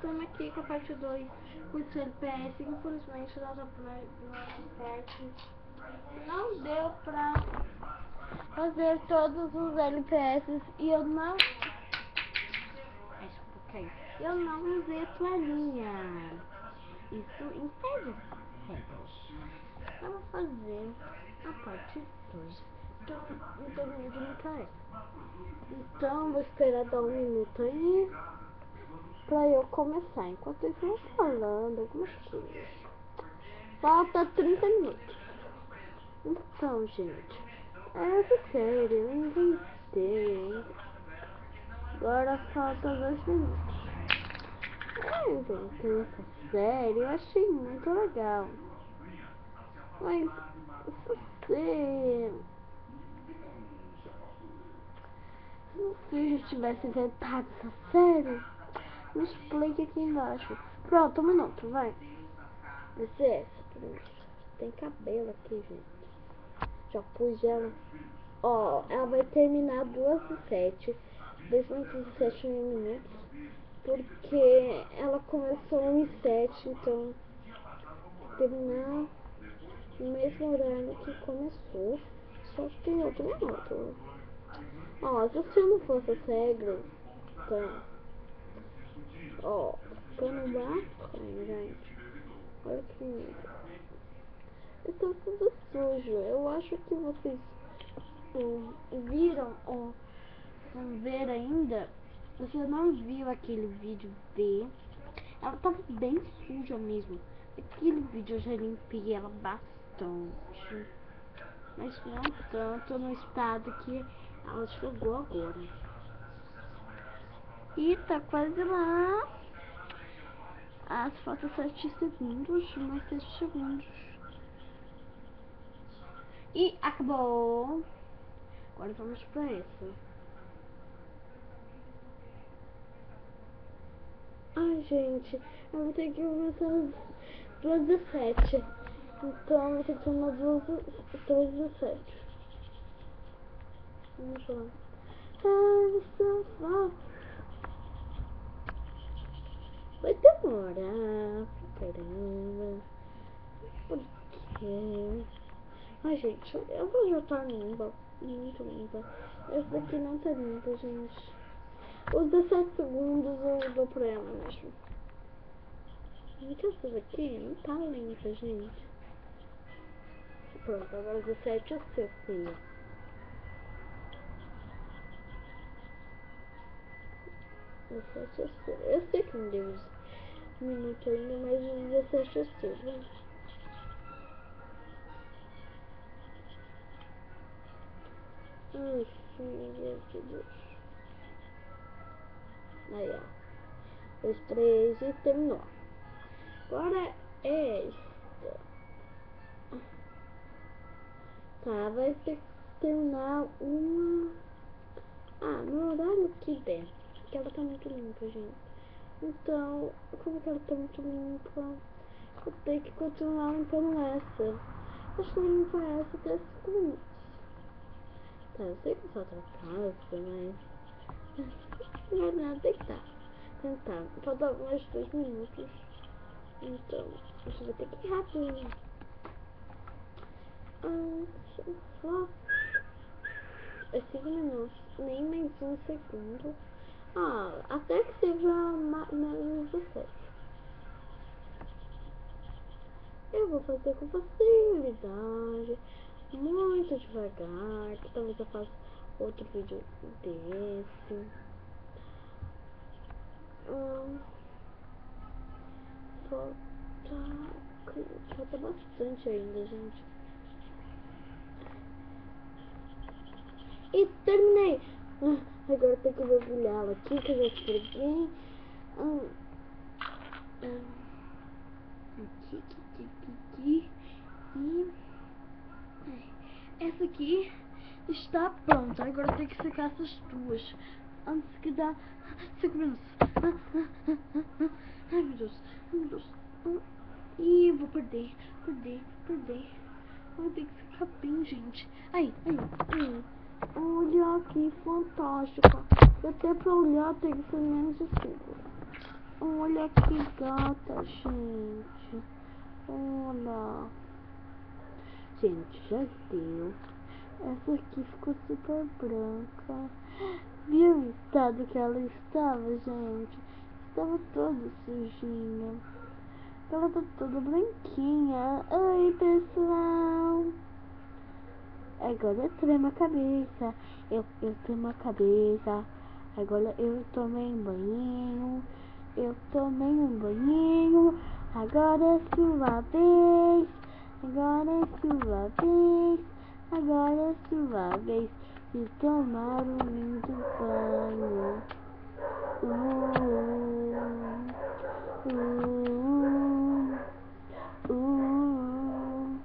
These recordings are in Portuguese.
estamos aqui com a parte 2 do LPS. Infelizmente, nossa parte não deu pra fazer todos os LPS e eu não... Eu não usei a toalhinha. Isso impede regras. Vamos fazer a parte 2. Então, não terminei de montar ela. Então, vou esperar dar 1 minuto aí pra eu começar. Enquanto isso, eu vou falando algumas coisas. Falta 30 minutos. Então, gente, essa série eu inventei. Agora falta 2 minutos. Eu inventei essa série, eu achei muito legal. Mas se você já tivesse inventado essa série, me explique aqui embaixo. Pronto, 1 minuto, vai. Vai ser essa primeiro. Tem cabelo aqui, gente. Já pus ela. Ó, ela vai terminar 2h07. 2h07 minutos. Porque ela começou 1h07, então terminar no mesmo horário que começou. Só que tem outro minuto. Ó, se eu não fosse as regras, então. Ó, ficando bacana, gente. Olha que lindo. Está tudo sujo. Eu acho que vocês viram ou vão ver ainda. Você não viu aquele vídeo B. Ela tava bem suja mesmo. Aquele vídeo eu já limpei ela bastante. Mas não tanto no estado que ela chegou agora. E tá quase lá. As faltam 7 segundos, mais 7 segundos. E acabou. Agora vamos pra essa. Ai, gente, eu vou ter que começar às 2h07. Então, eu vou ter que terminar às 2h17. Vamos lá. Vai demorar pra caramba. Por quê? Ai, gente, eu vou já estar limpa. Muito limpa. Essa daqui não tá limpa, gente. Os 17 segundos eu dou pra ela mesmo. Então essa daqui não tá limpa, gente. Pronto, agora 17 é seu, filho. 17 é seu. Eu sei que não deu 1 minuto ainda, mas o 17 é seu, vai. Ai, filha de Deus. Aí, ó. 2, 3 e terminou. Agora é esta. Tá, vai ter que terminar uma... Ah, no horário que der. Porque ela tá muito limpa, gente. Então, como que ela tá muito limpa, eu tenho que continuar limpando essa. Acho que eu vou limpar essa até 5 minutos. Tá, eu sei que só atrapalha, mas... Não vou nada deitar. Tentar. Falta mais 2 minutos. Então, a gente vai ter que ir rápido. Só... É 5 minutos. Nem mais 1 segundo. Ah, até que seja menos 17. Eu vou fazer com facilidade, muito devagar, que talvez eu faça outro vídeo desse. Falta bastante ainda, gente. E terminei! Agora tem que mergulhar ela aqui, que eu já esfreguei. Aqui. E essa aqui está pronta. Agora tem que secar essas duas. Antes que dá 5 minutos. Ai, meu Deus. Ai, meu Deus. Ih, vou perder. Ai, tem que secar bem, gente. Ai. Olha que fantástico. Até pra olhar tem que ser menos de 5. Olha que gata, gente. Olha. Gente, já deu. Essa aqui ficou super branca. Viu o estado que ela estava, gente? Estava toda sujinha. Ela tá toda branquinha. Oi, pessoal. Agora eu tremo a cabeça. Eu tremo a cabeça. Agora eu tomei um banho. Eu tomei um banho. Agora é sua vez. Agora é sua vez. Agora é sua vez de tomar um lindo banho. Uh, uh, uh.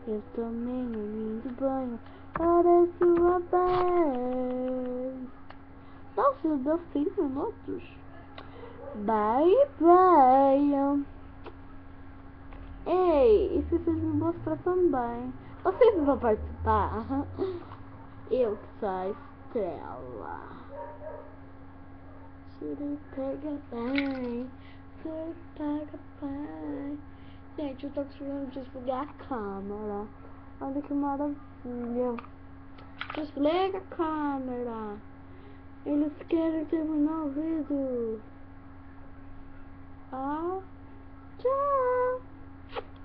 Eu tomei um lindo banho. Agora é sua vez. Nossa, deu 5 minutos. Bye, bye. Ei, isso vocês me mostrar também. Vocês vão participar? Eu sou a Estrela. Tira pega bem. Tira pega bem. Gente, eu tô precisando desligar a câmera. Olha que maravilha. Desliga a câmera. Eles querem terminar o vídeo. Ah, tchau.